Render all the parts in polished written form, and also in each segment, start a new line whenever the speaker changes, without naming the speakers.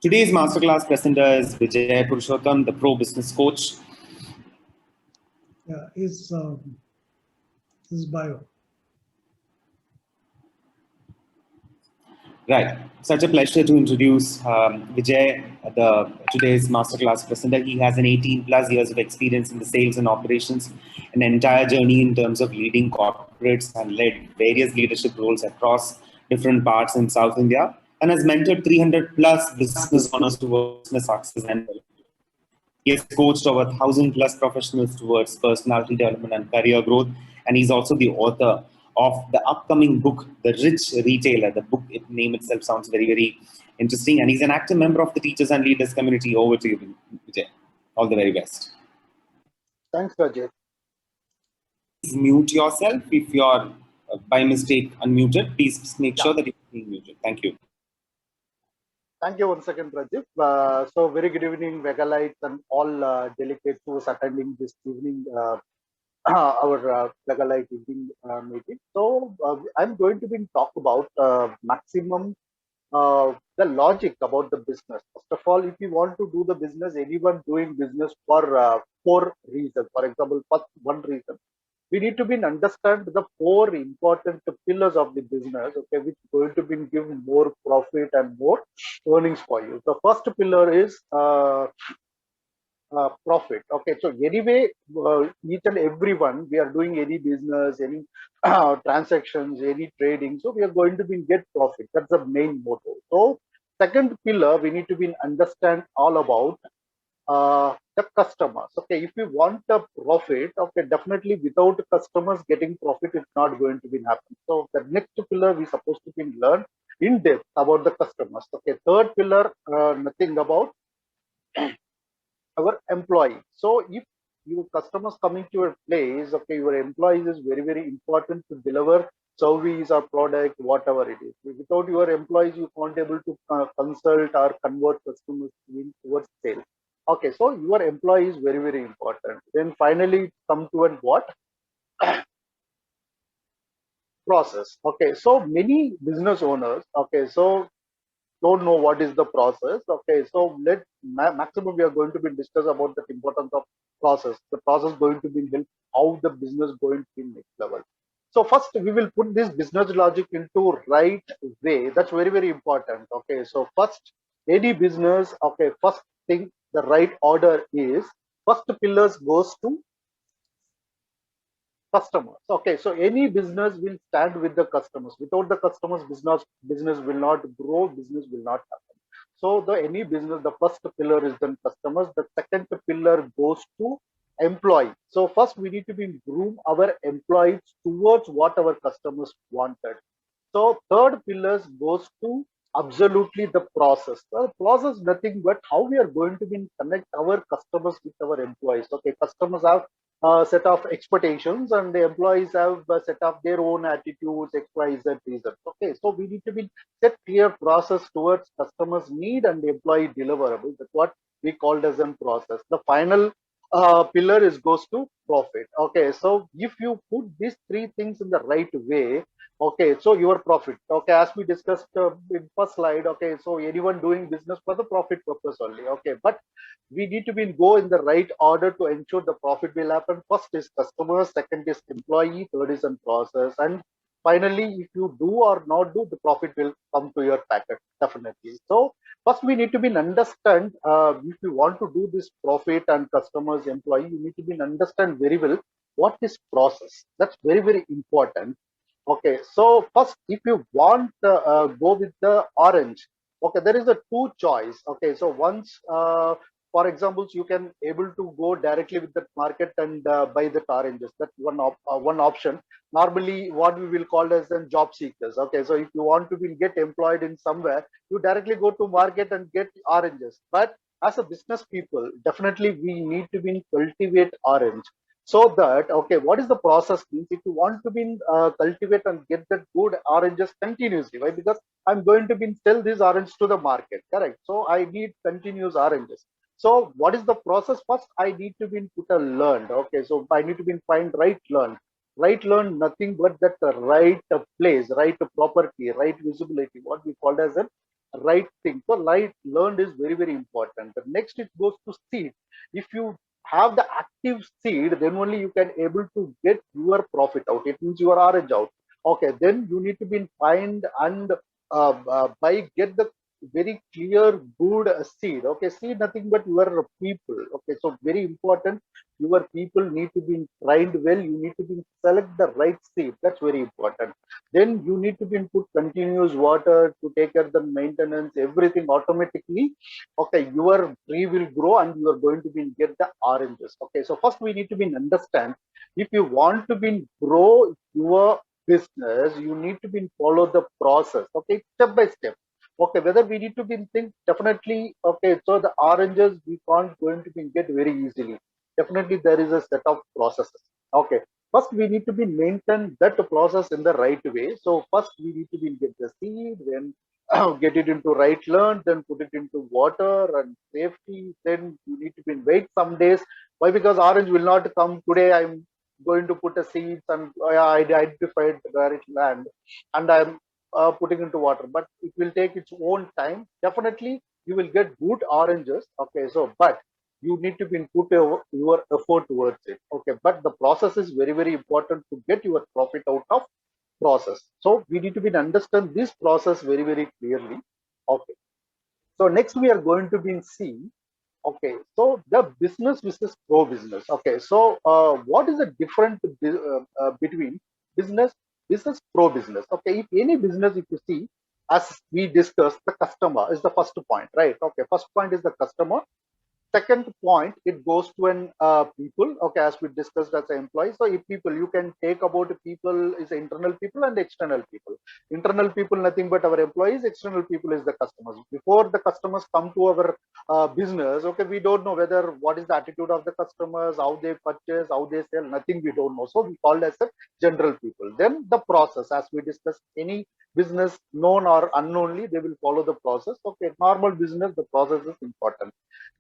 Today's masterclass presenter is Vijay Purushottam, the pro business coach.
Yeah, his bio.
Right. Such a pleasure to introduce Vijay, today's masterclass presenter. He has an 18 plus years of experience in the sales and operations, an entire journey in terms of leading corporates and led various leadership roles across different parts in South India, and has mentored 300 plus business owners towards business success and development. He has coached over 1,000 plus professionals towards personality development and career growth. And he's also the author of the upcoming book, The Rich Retailer. The book name itself sounds very, very interesting. And he's an active member of the Teachers and Leaders community. Over to you, Vijay. All the very best.
Thanks, Rajat.
Please mute yourself. If you're by mistake unmuted, please make sure that you're being muted. Thank you.
Thank you once again, Rajiv. So very good evening, Vegalites and all delegates who is attending this evening, our Vegalite evening meeting. So I'm going to be talk about maximum the logic about the business. First of all, if you want to do the business, anyone doing business for 4 reasons. For example, first one reason, we need to be understand the 4 important pillars of the business, okay, which is going to be give more profit and more earnings for you. The first pillar is profit. Okay, so anyway, each and everyone, we are doing any business, any transactions, any trading, so we are going to be get profit. That's the main motto. So second pillar, we need to be understand all about the customers. Okay, if you want a profit, okay, definitely without customers getting profit, it's not going to be happen. So the next pillar we supposed to be learn in depth about the customers. Okay, third pillar, nothing about our employee. So if your customers coming to your place, okay, your employees is very, very important to deliver service or product, whatever it is. Without your employees, you can't able to consult or convert customers towards sales. Okay, so your employee is very, very important. Then finally come to what? Process. Okay, so many business owners, okay, so don't know what is the process. Okay, so let maximum we are going to be discuss about the importance of process. The process going to be built, how the business going to be next level. So first we will put this business logic into right way. That's very, very important. Okay, so first any business, okay, first thing the right order is first pillars goes to customers. Okay, so any business will stand with the customers. Without the customers, business will not grow, business will not happen. So the any business, the first pillar is then customers. The second pillar goes to employee. So first we need to be groom our employees towards what our customers wanted. So third pillars goes to absolutely the process. The process nothing but how we are going to be connect our customers with our employees. Okay, customers have a set of expectations and the employees have a set of their own attitudes, XYZ reasons. Okay, so we need to be set clear process towards customers need and the employee deliverables. That's what we called as a process. The final pillar is goes to profit. Okay, so if you put these 3 things in the right way, okay, so your profit, okay, as we discussed in first slide, okay, so anyone doing business for the profit purpose only. Okay, but we need to be go in the right order to ensure the profit will happen. First is customer, second is employee, third is in process, and finally if you do or not do, the profit will come to your packet definitely. So first we need to be understand if you want to do this profit and customers, employee, you need to be understand very well what is process. That's very, very important. Okay, so first if you want go with the orange, okay, there is a 2 choice. Okay, so once for examples, you can able to go directly with the market and buy the oranges. That's one option. Normally what we will call as then job seekers. Okay, so if you want to be get employed in somewhere, you directly go to market and get oranges. But as a business people, definitely we need to be cultivate orange. So that, okay, what is the process means? If you want to be cultivate and get the good oranges continuously, right? Because I'm going to be sell these oranges to the market, correct? So I need continuous oranges. So what is the process? First, I need to be put a learned. Okay, so I need to be find right learn. Right learn nothing but that right place, right property, right visibility, what we call as a right thing. So light learned is very, very important. The next it goes to seed. If you have the active seed, then only you can able to get your profit out. It means your orange out. Okay, then you need to be find and by get the very clear good seed. Okay, seed nothing but your people. Okay, so very important, your people need to be trained well, you need to be select the right seed, that's very important. Then you need to be put continuous water to take care of the maintenance, everything automatically. Okay, your tree will grow and you are going to be get the oranges. Okay, so first we need to be understand, if you want to be grow your business, you need to be follow the process. Okay, step by step. Okay, whether we need to be think, definitely. Okay, so the oranges we can't going to be get very easily, definitely there is a set of processes. Okay, first we need to be maintain that process in the right way. So first we need to be get the seed, then get it into right land, then put it into water and safety, then you need to be wait some days. Why? Because orange will not come today. I'm going to put a seeds and I identified the right land and I'm putting into water, but it will take its own time. Definitely you will get good oranges. Okay, so but you need to be put your effort towards it. Okay, but the process is very, very important to get your profit out of process. So we need to be understand this process very, very clearly. Okay, so next we are going to be see. Okay, so the business versus pro business. Okay, so what is the difference between business pro business? Okay, if any business, if you see, as we discussed, the customer is the first point, right? Okay, first point is the customer. Second point, it goes to an people. Okay, as we discussed as an employee. So if people, you can take about people is internal people and external people. Internal people nothing but our employees, external people is the customers. Before the customers come to our business, okay, we don't know whether what is the attitude of the customers, how they purchase, how they sell, nothing we don't know. So we call as a general people. Then the process, as we discussed, any business known or unknownly, they will follow the process. Okay, normal business, the process is important.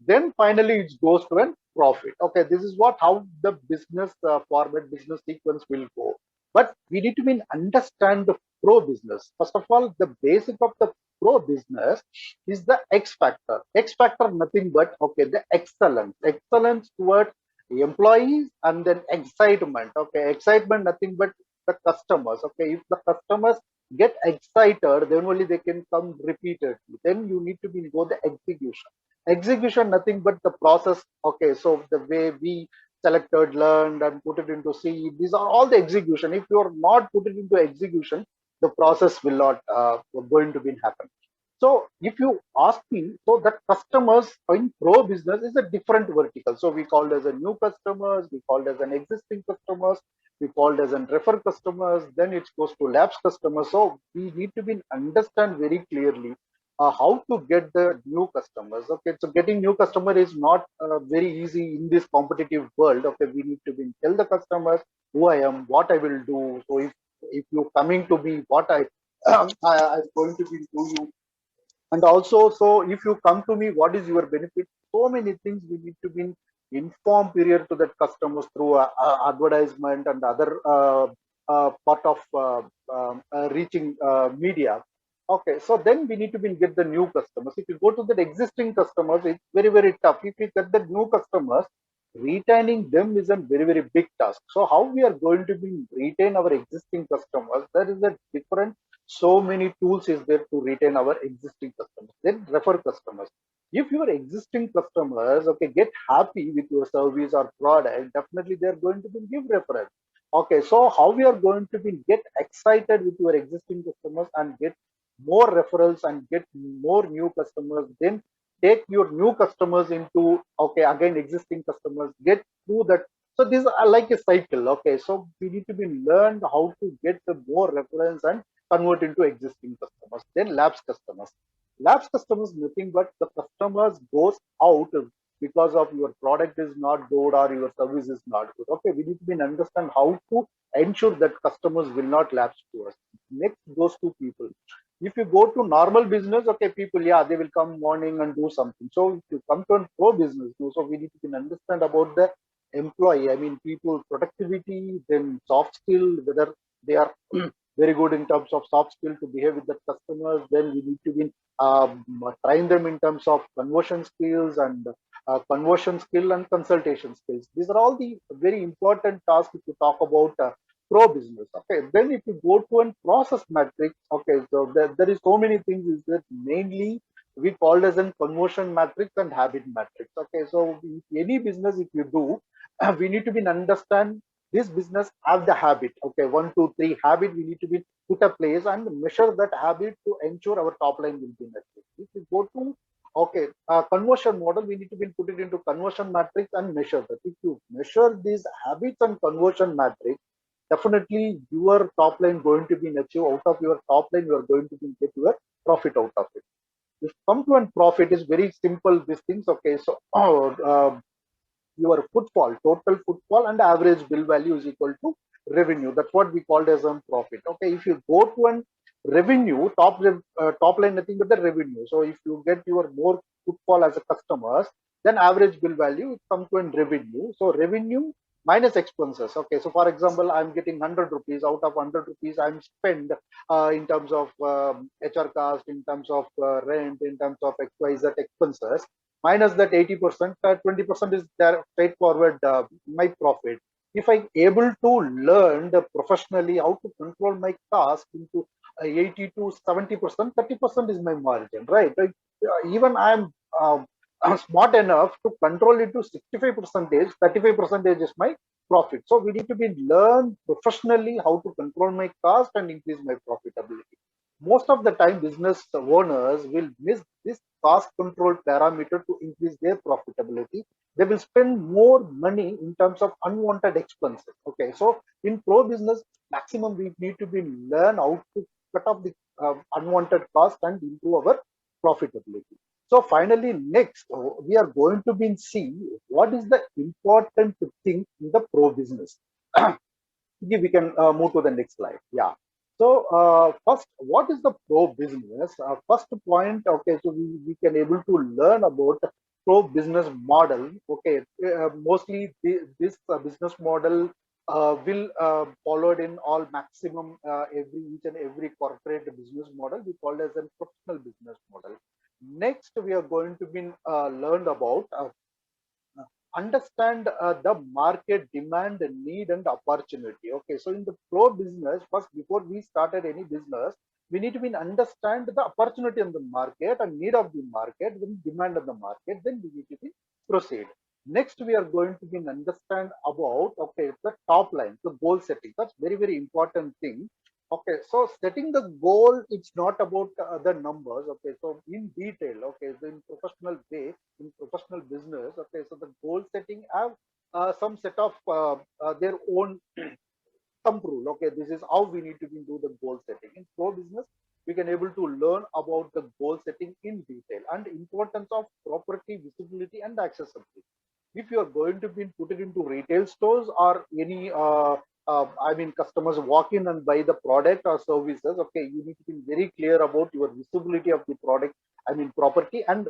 Then finally it goes to a profit. Okay, this is what how the business format, business sequence will go. But we need to be understand the pro business. First of all, the basic of the pro business is the X factor. X factor nothing but okay, the excellence towards the employees, and then excitement. Okay, excitement nothing but the customers. Okay, if the customers get excited, then only they can come repeatedly. Then you need to be go the execution nothing but the process. Okay, so the way we selected, learned and put it into C, these are all the execution. If you are not put it into execution, the process will not going to be happen. So if you ask me, so that customers in pro business is a different vertical. So we called as a new customers, we called as an existing customers, we called as an refer customers, then it goes to lapse customers. So we need to be understand very clearly how to get the new customers. Okay, so getting new customer is not very easy in this competitive world. Okay, we need to be tell the customers who I am, what I will do. So if you coming to me, what I'm going to be do you, and also so if you come to me, what is your benefit? So many things we need to be inform period to that customers through advertisement and other part of reaching media. Okay, so then we need to be get the new customers. If you go to the existing customers, it's very, very tough. If you get the new customers, retaining them is a very, very big task. So how we are going to be retain our existing customers, there is a different, so many tools is there to retain our existing customers. Then refer customers. If your existing customers, okay, get happy with your service or product, definitely they are going to be give reference. Okay, so how we are going to be get excited with your existing customers and get more referrals and get more new customers, then take your new customers into, okay, again existing customers, get through that. So these are like a cycle. Okay, so we need to be learned how to get the more reference and convert into existing customers. Then lapse customers. Lapse customers nothing but the customers goes out because of your product is not good or your service is not good. Okay, we need to be understand how to ensure that customers will not lapse to us. Next goes to people. If you go to normal business, okay, people, yeah, they will come morning and do something. So if you come to a pro business, so we need to understand about the employee, I mean people productivity, then soft skill, whether they are very good in terms of soft skill to behave with the customers. Then we need to be train them in terms of conversion skills and conversion skill and consultation skills. These are all the very important tasks if you talk about pro business. Okay, then if you go to a process matrix, okay, so there is so many things. Is that mainly we called as a conversion matrix and habit matrix. Okay, so any business if you do, we need to be understand this business have the habit. Okay, 1, 2, 3 habit we need to be put a place and measure that habit to ensure our top line will be met. If you go to okay conversion model, we need to be put it into conversion matrix and measure that. If you measure these habits and conversion matrix, definitely your top line going to be achieved. Out of your top line, you are going to be get your profit out of it. If come to and profit is very simple. These things. Okay, so your footfall, total footfall, and average bill value is equal to revenue. That's what we called as a profit. Okay, if you go to an revenue, top line nothing but the revenue. So if you get your more footfall as a customers, then average bill value it comes to an revenue. So revenue minus expenses. Okay, so for example, I'm getting 100 rupees. Out of 100 rupees, I'm spend in terms of HR cost, in terms of rent, in terms of XYZ expenses. Minus that 80%, 20% is there straightforward my profit. If I'm able to learn the professionally how to control my cost into 80 to 70%, 30% is my margin, right? Even I'm smart enough to control it to 65 percentage, 35 percentage is my profit. So we need to be learn professionally how to control my cost and increase my profitability. Most of the time business owners will miss this cost control parameter to increase their profitability. They will spend more money in terms of unwanted expenses. Okay, so in pro business maximum we need to be learn how to cut off the unwanted cost and improve our profitability. So finally, next we are going to be see what is the important thing in the pro business. We can move to the next slide. Yeah. So first, what is the pro business? First point, okay, so we can able to learn about pro business model. Okay, mostly this business model will followed in all maximum every each and every corporate business model. We call it as a professional business model. Next, we are going to be learned about understand the market demand, need, and opportunity. Okay, so in the pro business, first before we started any business, we need to be understand the opportunity in the market and need of the market, then demand of the market, then we need to be proceed. Next, we are going to be understand about okay the top line, the goal setting. That's very important thing. Okay, so setting the goal, it's not about the numbers. Okay, so in detail, okay, so in professional way, in professional business, okay, so the goal setting have some set of their own thumb rule. Okay, this is how we need to be do the goal setting. In pro business, we can able to learn about the goal setting in detail and importance of property visibility and accessibility. If you are going to be put it into retail stores or any I mean customers walk in and buy the product or services, okay, you need to be very clear about your visibility of the product, I mean property and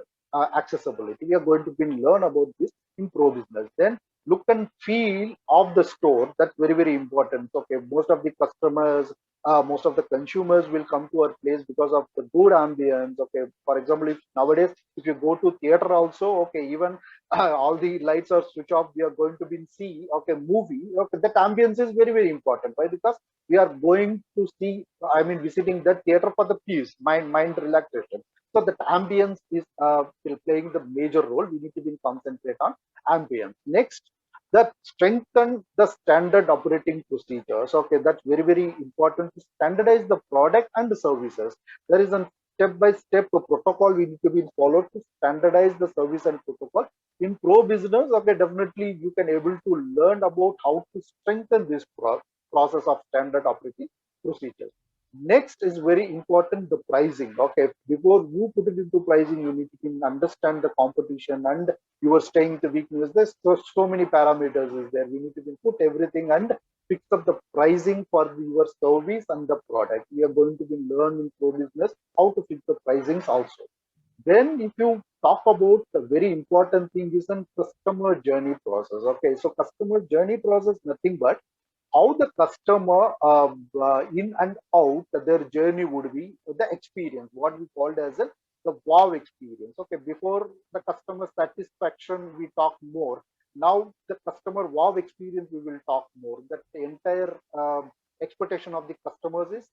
accessibility. We are going to be learn about this in pro business. Then look and feel of the store, that's very important. Okay, most of the customers, most of the consumers will come to our place because of the good ambience. Okay, for example, if nowadays if you go to theater also, okay, even all the lights are switch off, we are going to be see okay movie. Okay, that ambience is very important. Why? Because we are going to see, I mean visiting the theater for the peace, mind relaxation. So that ambience is playing the major role. We need to be concentrate on ambience. Next, that strengthen the standard operating procedures. Okay, that's very important to standardize the product and the services. There is a step-by-step protocol we need to be followed to standardize the service and protocol. In pro business, okay, definitely you can able to learn about how to strengthen this process of standard operating procedures. Next is very important, the pricing. Okay, before you put it into pricing, you need to understand the competition and your strength, weakness. There's so many parameters is there. We need to put everything and fix up the pricing for your service and the product. We are going to be learning pro business how to fix the pricings also. Then if you talk about the very important thing is a customer journey process. Okay, so customer journey process nothing but how the customer in and out their journey would be, the experience, what we called as the wow experience. Okay, before the customer satisfaction we talk more. Now the customer wow experience we will talk more. That the entire expectation of the customers is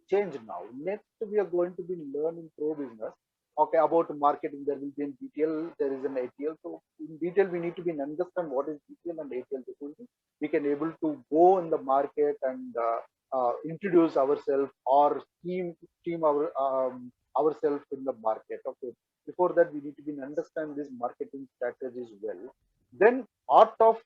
changed now. Next, we are going to be learning pro business. Okay, about marketing, there will be in detail, there is an ATL. So in detail, we need to be understand what is detail and ATL. We can able to go in the market and introduce ourselves or scheme ourselves in the market. Okay, before that, we need to be understand this marketing strategies well. Then art of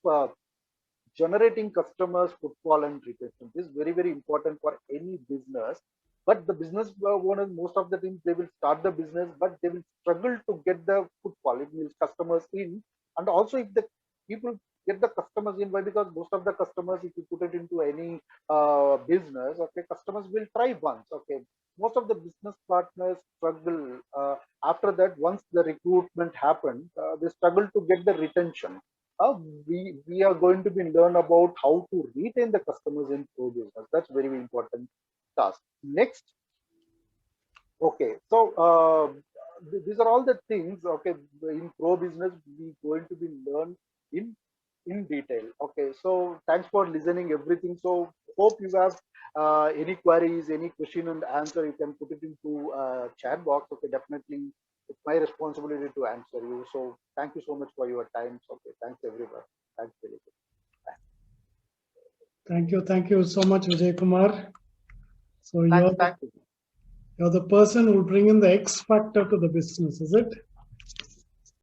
generating customers, footfall, and retention. This is very important for any business. But the business owners, most of the time, they will start the business, but they will struggle to get the footfall. It means customers in, and also if the people get the customers in, why? Because most of the customers, if you put it into any business, okay, customers will try once. Okay, most of the business partners struggle after that. Once the recruitment happened, they struggle to get the retention. uh, we are going to be learn about how to retain the customers in pro business. That's very important task. Next, okay, so these are all the things. Okay, in pro business we going to be learn in detail. Okay, so thanks for listening everything. So hope you have any queries, any question and answer. You can put it into chat box. Okay, definitely it's my responsibility to answer you. So thank you so much for your time. Okay, thanks everyone. Thanks very much.
Thank you so much, Vijay Kumar. So
Thanks, thank you.
you're the person who bring in the X factor to the business, is it?